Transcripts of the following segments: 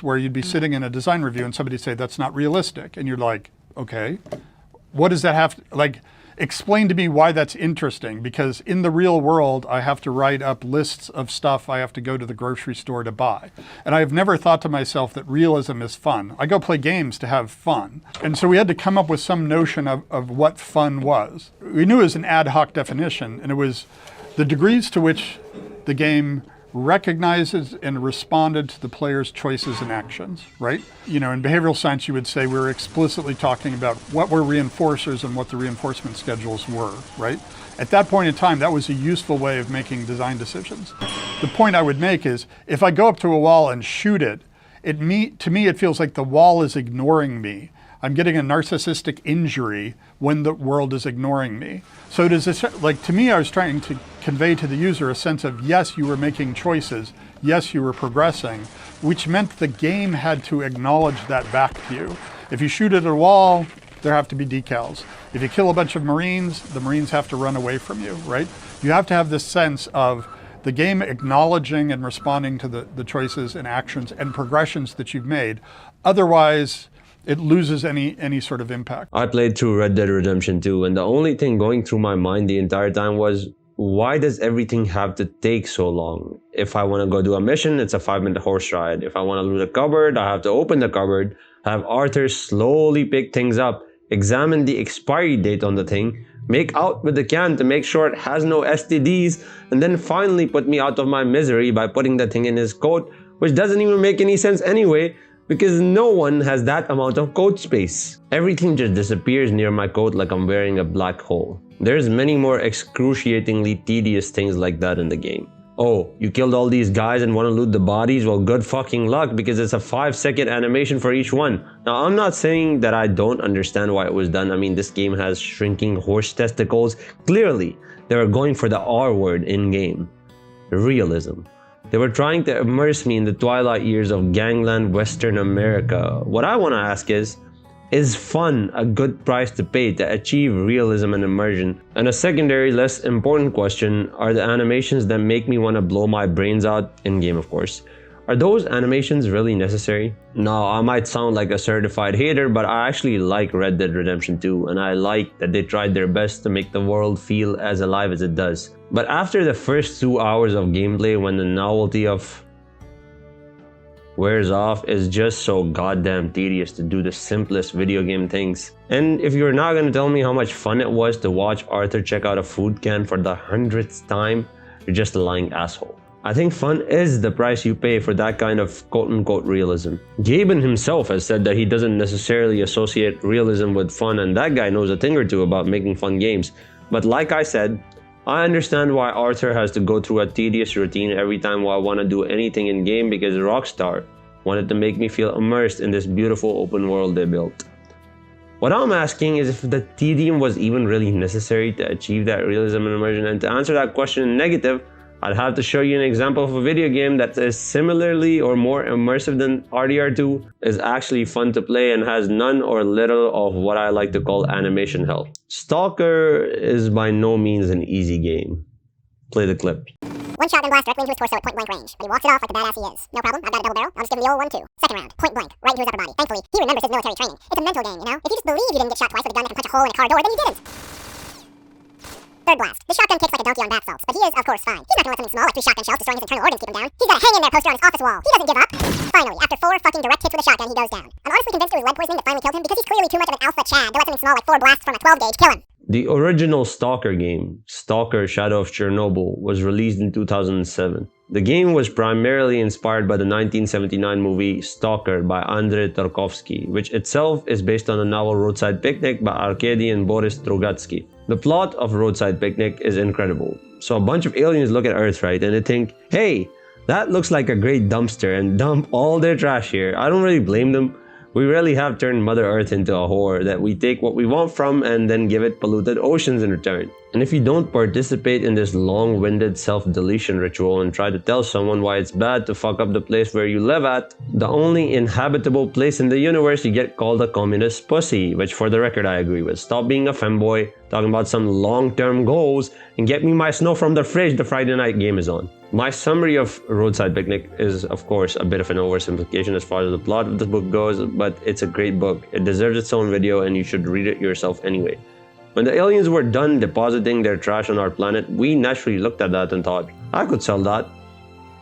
where you'd be sitting in a design review and somebody'd say, that's not realistic. And you're like, okay, what does that have to, like, explain to me why that's interesting, because in the real world, I have to write up lists of stuff I have to go to the grocery store to buy. And I've never thought to myself that realism is fun. I go play games to have fun. And so we had to come up with some notion of what fun was. We knew it was an ad hoc definition, and it was the degrees to which the game recognizes and responded to the player's choices and actions, right? You know, in behavioral science, you would say we're explicitly talking about what were reinforcers and what the reinforcement schedules were, right? At that point in time, that was a useful way of making design decisions. The point I would make is, if I go up to a wall and shoot it, to me, it feels like the wall is ignoring me. I'm getting a narcissistic injury when the world is ignoring me. So it is, like, to me, I was trying to convey to the user a sense of, yes, you were making choices, yes, you were progressing, which meant the game had to acknowledge that back to you. If you shoot at a wall, there have to be decals. If you kill a bunch of Marines, the Marines have to run away from you, right? You have to have this sense of the game acknowledging and responding to the choices and actions and progressions that you've made. Otherwise, it loses any sort of impact. I played through Red Dead Redemption 2, and the only thing going through my mind the entire time was, why does everything have to take so long? If I want to go do a mission, it's a 5-minute horse ride. If I want to loot a cupboard, I have to open the cupboard, have Arthur slowly pick things up, examine the expiry date on the thing, make out with the can to make sure it has no STDs, and then finally put me out of my misery by putting the thing in his coat, which doesn't even make any sense anyway, because no one has that amount of coat space. Everything just disappears near my coat like I'm wearing a black hole. There's many more excruciatingly tedious things like that in the game. Oh, you killed all these guys and want to loot the bodies? Well, good fucking luck, because it's a 5-second animation for each one. Now, I'm not saying that I don't understand why it was done. I mean, this game has shrinking horse testicles. Clearly, they were going for the R word in-game. Realism. They were trying to immerse me in the twilight years of gangland Western America. What I want to ask is fun a good price to pay to achieve realism and immersion? And a secondary, less important question, are the animations that make me want to blow my brains out in-game, of course. Are those animations really necessary? Now, I might sound like a certified hater, but I actually like Red Dead Redemption 2, and I like that they tried their best to make the world feel as alive as it does. But after the first 2 hours of gameplay, when the novelty of wears off, is just so goddamn tedious to do the simplest video game things. And if you're not gonna tell me how much fun it was to watch Arthur check out a food can for the 100th time, you're just a lying asshole. I think fun is the price you pay for that kind of quote-unquote realism. Gaben himself has said that he doesn't necessarily associate realism with fun, and that guy knows a thing or two about making fun games. But like I said, I understand why Arthur has to go through a tedious routine every time I want to do anything in game, because Rockstar wanted to make me feel immersed in this beautiful open world they built. What I'm asking is if the tedium was even really necessary to achieve that realism and immersion, and to answer that question in negative, I'd have to show you an example of a video game that is similarly or more immersive than RDR2, is actually fun to play, and has none or little of what I like to call animation hell. Stalker is by no means an easy game. Play the clip. One shotgun blast directly into his torso at point blank range, but he walks it off like the badass he is. No problem, I've got a double barrel, I'll just give him the old 1-2. Second round, point blank, right into his upper body. Thankfully, he remembers his military training. It's a mental game, you know? If you just believe you didn't get shot twice with a gun that can punch a hole in a car door, then you didn't. Third blast. The shotgun kicks like a donkey on bath salts, but he is, of course, fine. He's not gonna let something small like 3 shotgun shells destroying his internal organs keep him down. He's got a hang in there poster on his office wall. He doesn't give up. Finally, after 4 fucking direct hits with a shotgun, he goes down. I'm honestly convinced it was lead poisoning that finally killed him, because he's clearly too much of an alpha Chad to let something small like 4 blasts from a 12 gauge kill him. The original Stalker game, Stalker Shadow of Chernobyl, was released in 2007. The game was primarily inspired by the 1979 movie Stalker by Andrei Tarkovsky, which itself is based on the novel Roadside Picnic by Arkady and Boris Strugatsky. The plot of Roadside Picnic is incredible. So a bunch of aliens look at Earth, right, and they think, hey, that looks like a great dumpster, and dump all their trash here. I don't really blame them. We really have turned Mother Earth into a whore that we take what we want from and then give it polluted oceans in return. And if you don't participate in this long-winded self-deletion ritual and try to tell someone why it's bad to fuck up the place where you live at, the only inhabitable place in the universe, you get called a communist pussy, which for the record I agree with. Stop being a femboy, talking about some long-term goals, and get me my snow from the fridge the Friday night game is on. My summary of Roadside Picnic is, of course, a bit of an oversimplification as far as the plot of the book goes, but it's a great book. It deserves its own video and you should read it yourself anyway. When the aliens were done depositing their trash on our planet, we naturally looked at that and thought, I could sell that.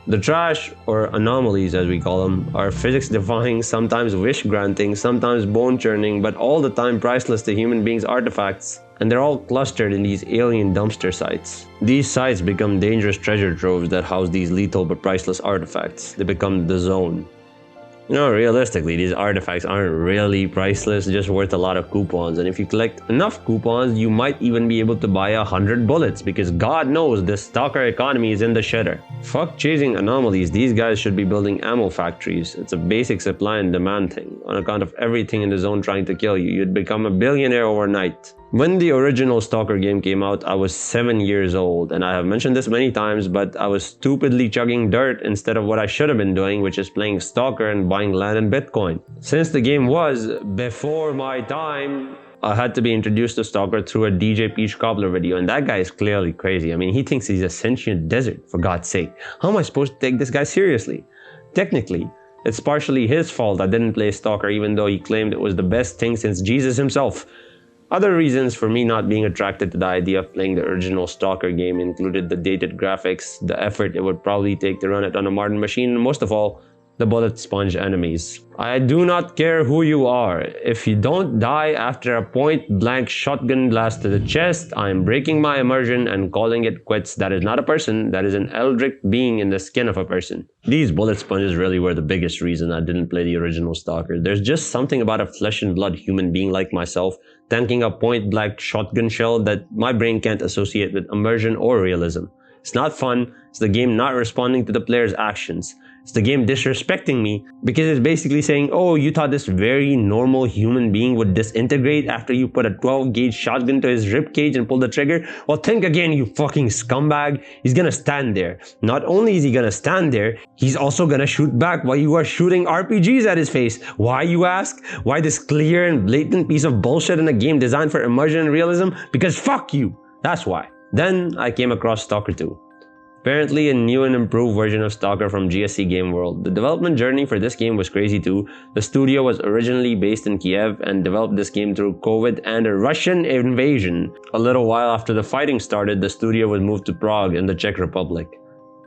The trash, or anomalies as we call them, are physics-defying, sometimes wish-granting, sometimes bone-churning, but all the time priceless to human beings' artifacts. And they're all clustered in these alien dumpster sites. These sites become dangerous treasure troves that house these lethal but priceless artifacts. They become the zone. You know, realistically, these artifacts aren't really priceless, just worth a lot of coupons. And if you collect enough coupons, you might even be able to buy 100 bullets, because God knows the Stalker economy is in the shitter. Fuck chasing anomalies, these guys should be building ammo factories. It's a basic supply and demand thing. On account of everything in the zone trying to kill you, you'd become a billionaire overnight. When the original Stalker game came out, I was 7 years old, and I have mentioned this many times, but I was stupidly chugging dirt instead of what I should have been doing, which is playing Stalker and buying land and Bitcoin. Since the game was before my time, I had to be introduced to Stalker through a DJ Peach Cobbler video, and that guy is clearly crazy. I mean, he thinks he's a sentient desert, for God's sake. How am I supposed to take this guy seriously? Technically, it's partially his fault I didn't play Stalker, even though he claimed it was the best thing since Jesus himself. Other reasons for me not being attracted to the idea of playing the original Stalker game included the dated graphics, the effort it would probably take to run it on a modern machine, and most of all, the bullet sponge enemies. I do not care who you are. If you don't die after a point-blank shotgun blast to the chest, I am breaking my immersion and calling it quits. That is not a person, that is an eldritch being in the skin of a person. These bullet sponges really were the biggest reason I didn't play the original Stalker. There's just something about a flesh and blood human being like myself tanking a point-blank shotgun shell that my brain can't associate with immersion or realism. It's not fun, it's the game not responding to the player's actions. It's the game disrespecting me because it's basically saying, oh, you thought this very normal human being would disintegrate after you put a 12-gauge shotgun to his ribcage and pull the trigger? Well, think again, you fucking scumbag. He's gonna stand there. Not only is he gonna stand there, he's also gonna shoot back while you are shooting RPGs at his face. Why, you ask? Why this clear and blatant piece of bullshit in a game designed for immersion and realism? Because fuck you. That's why. Then I came across Stalker 2. Apparently a new and improved version of Stalker from GSC Game World. The development journey for this game was crazy too. The studio was originally based in Kiev and developed this game through COVID and a Russian invasion. A little while after the fighting started, the studio was moved to Prague in the Czech Republic.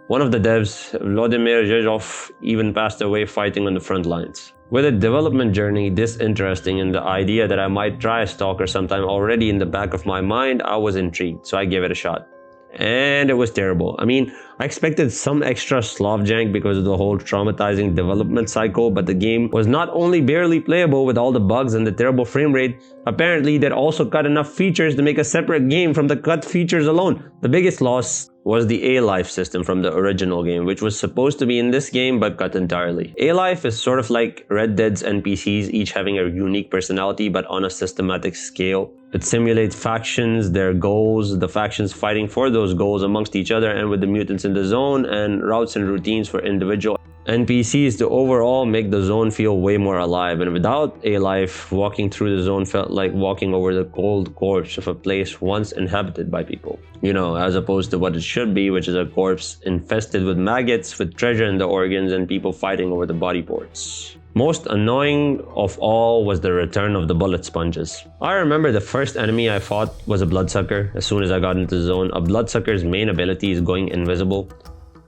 One of the devs, Vladimir Zhezhov, even passed away fighting on the front lines. With a development journey this interesting and the idea that I might try Stalker sometime already in the back of my mind, I was intrigued, so I gave it a shot. And it was terrible. I mean, I expected some extra slov jank because of the whole traumatizing development cycle, but the game was not only barely playable with all the bugs and the terrible frame rate, apparently they'd also cut enough features to make a separate game from the cut features alone. The biggest loss was the A-Life system from the original game, which was supposed to be in this game but cut entirely. A-Life is sort of like Red Dead's NPCs, each having a unique personality but on a systematic scale. It simulates factions, their goals, the factions fighting for those goals amongst each other and with the mutants in the zone, and routes and routines for individual NPCs to overall make the zone feel way more alive. And without A-Life, walking through the zone felt like walking over the cold corpse of a place once inhabited by people. You know, as opposed to what it should be, which is a corpse infested with maggots, with treasure in the organs, and people fighting over the body parts. Most annoying of all was the return of the bullet sponges. I remember the first enemy I fought was a bloodsucker. As soon as I got into the zone, a bloodsucker's main ability is going invisible.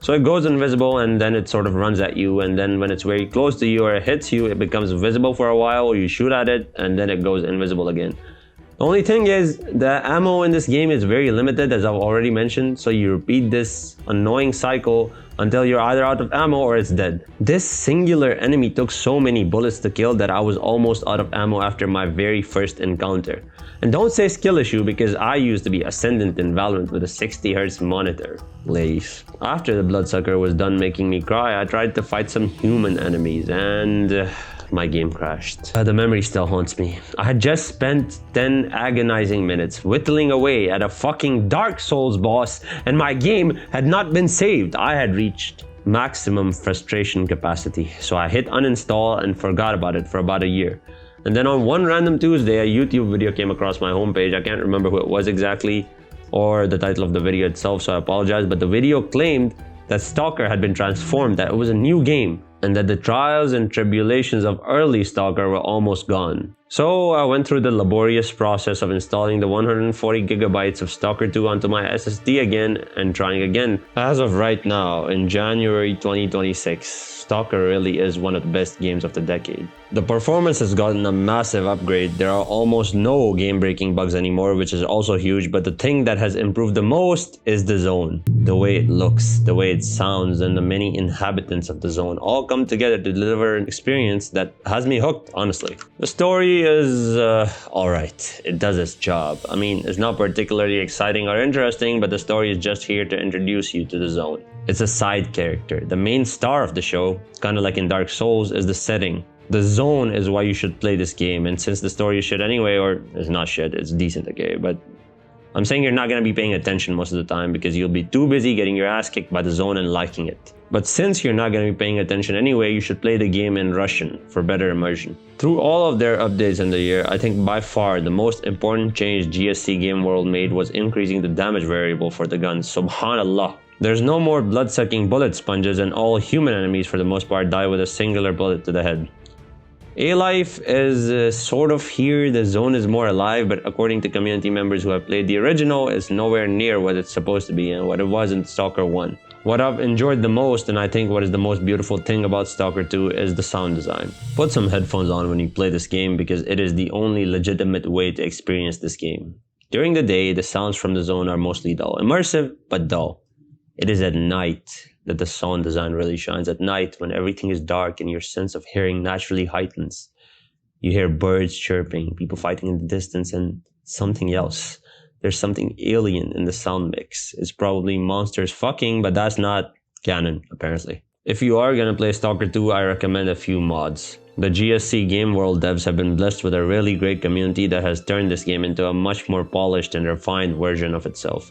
So it goes invisible and then it sort of runs at you, and then when it's very close to you or it hits you, it becomes visible for a while, or you shoot at it and then it goes invisible again. The only thing is, the ammo in this game is very limited, as I've already mentioned, so you repeat this annoying cycle until you're either out of ammo or it's dead. This singular enemy took so many bullets to kill that I was almost out of ammo after my very first encounter. And don't say skill issue, because I used to be Ascendant in Valorant with a 60Hz monitor. Ladies. After the bloodsucker was done making me cry, I tried to fight some human enemies, and my game crashed. The memory still haunts me. I had just spent 10 agonizing minutes whittling away at a fucking Dark Souls boss, and my game had not been saved. I had reached maximum frustration capacity, so I hit uninstall and forgot about it for about a year. And then on one random Tuesday, a YouTube video came across my homepage. I can't remember who it was exactly or the title of the video itself, so I apologize, but the video claimed that Stalker had been transformed, that it was a new game, and that the trials and tribulations of early Stalker were almost gone. So I went through the laborious process of installing the 140 gigabytes of Stalker 2 onto my SSD again and trying again. As of right now, in January 2026, Stalker really is one of the best games of the decade. The performance has gotten a massive upgrade. There are almost no game-breaking bugs anymore, which is also huge, but the thing that has improved the most is the zone. The way it looks, the way it sounds, and the many inhabitants of the zone all come together to deliver an experience that has me hooked, honestly. The story is alright. It does its job. I mean, it's not particularly exciting or interesting, but the story is just here to introduce you to the zone. It's a side character. The main star of the show, kind of like in Dark Souls, is the setting. The zone is why you should play this game, and since the story is shit anyway, or it's not shit, it's decent, okay, but I'm saying you're not going to be paying attention most of the time because you'll be too busy getting your ass kicked by the zone and liking it. But since you're not going to be paying attention anyway, you should play the game in Russian for better immersion. Through all of their updates in the year, I think by far the most important change GSC Game World made was increasing the damage variable for the guns. Subhanallah. There's no more blood-sucking bullet sponges, and all human enemies for the most part die with a singular bullet to the head. A-Life is sort of here, the zone is more alive, but according to community members who have played the original, it's nowhere near what it's supposed to be and what it was in Stalker 1. What I've enjoyed the most, and I think what is the most beautiful thing about Stalker 2, is the sound design. Put some headphones on when you play this game because it is the only legitimate way to experience this game. During the day, the sounds from the zone are mostly dull. Immersive, but dull. It is at night that the sound design really shines. At night, when everything is dark and your sense of hearing naturally heightens. You hear birds chirping, people fighting in the distance, and something else. There's something alien in the sound mix. It's probably monsters fucking, but that's not canon, apparently. If you are gonna play Stalker 2, I recommend a few mods. The GSC Game World devs have been blessed with a really great community that has turned this game into a much more polished and refined version of itself.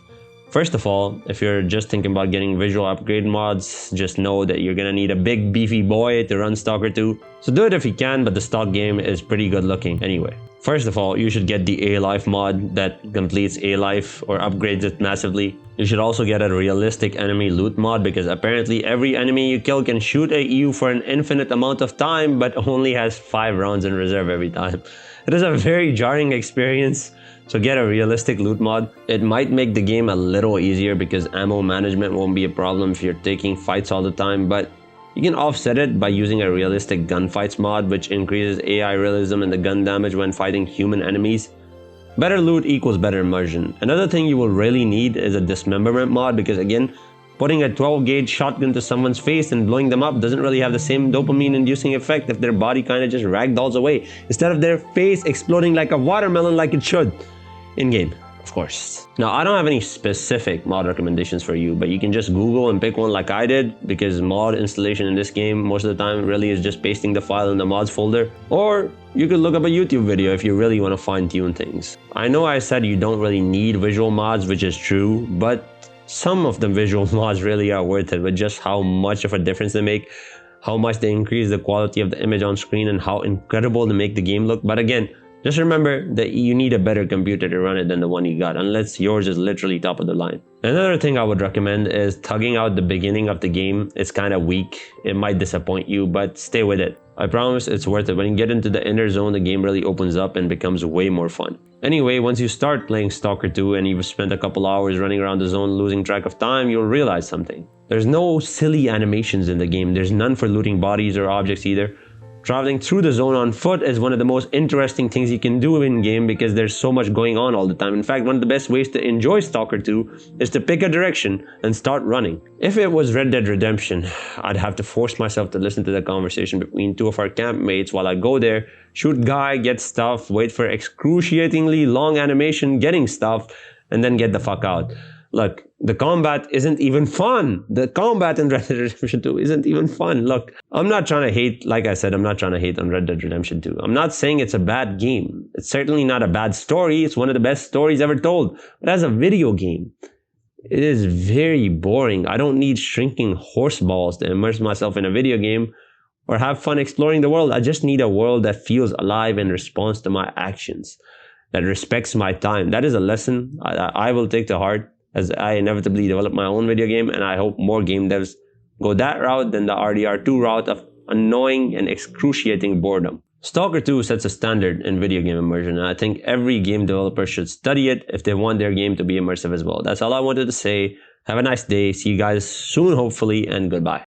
First of all, if you're just thinking about getting visual upgrade mods, just know that you're gonna need a big beefy boy to run Stalker 2. So do it if you can, but the stock game is pretty good looking anyway. First of all, you should get the A-Life mod that completes A-Life or upgrades it massively. You should also get a realistic enemy loot mod because apparently every enemy you kill can shoot at you for an infinite amount of time but only has 5 rounds in reserve every time. It is a very jarring experience. So get a realistic loot mod. It might make the game a little easier because ammo management won't be a problem if you're taking fights all the time, but you can offset it by using a realistic gunfights mod which increases AI realism and the gun damage when fighting human enemies. Better loot equals better immersion. Another thing you will really need is a dismemberment mod because again, putting a 12 gauge shotgun to someone's face and blowing them up doesn't really have the same dopamine inducing effect if their body kinda just ragdolls away instead of their face exploding like a watermelon like it should. In-game, of course. Now, I don't have any specific mod recommendations for you, but you can just Google and pick one like I did because mod installation in this game most of the time really is just pasting the file in the mods folder. Or you could look up a YouTube video if you really want to fine-tune things. I know I said you don't really need visual mods, which is true, but some of the visual mods really are worth it with just how much of a difference they make, how much they increase the quality of the image on screen, and how incredible they make the game look. But again, just remember that you need a better computer to run it than the one you got, unless yours is literally top of the line. Another thing I would recommend is tugging out the beginning of the game. It's kind of weak. It might disappoint you, but stay with it. I promise it's worth it. When you get into the inner zone, the game really opens up and becomes way more fun. Anyway, once you start playing Stalker 2 and you've spent a couple hours running around the zone losing track of time, you'll realize something. There's no silly animations in the game. There's none for looting bodies or objects either. Traveling through the zone on foot is one of the most interesting things you can do in-game because there's so much going on all the time. In fact, one of the best ways to enjoy Stalker 2 is to pick a direction and start running. If it was Red Dead Redemption, I'd have to force myself to listen to the conversation between two of our campmates while I go there, shoot guy, get stuff, wait for excruciatingly long animation getting stuff, and then get the fuck out. Look, the combat isn't even fun. The combat in Red Dead Redemption 2 isn't even fun. Look, I'm not trying to hate, like I said, I'm not trying to hate on Red Dead Redemption 2. I'm not saying it's a bad game. It's certainly not a bad story. It's one of the best stories ever told. But as a video game, it is very boring. I don't need shrinking horse balls to immerse myself in a video game or have fun exploring the world. I just need a world that feels alive and responds to my actions, that respects my time. That is a lesson I will take to heart as I inevitably develop my own video game, and I hope more game devs go that route than the RDR2 route of annoying and excruciating boredom. Stalker 2 sets a standard in video game immersion, and I think every game developer should study it if they want their game to be immersive as well. That's all I wanted to say. Have a nice day. See you guys soon, hopefully, and goodbye.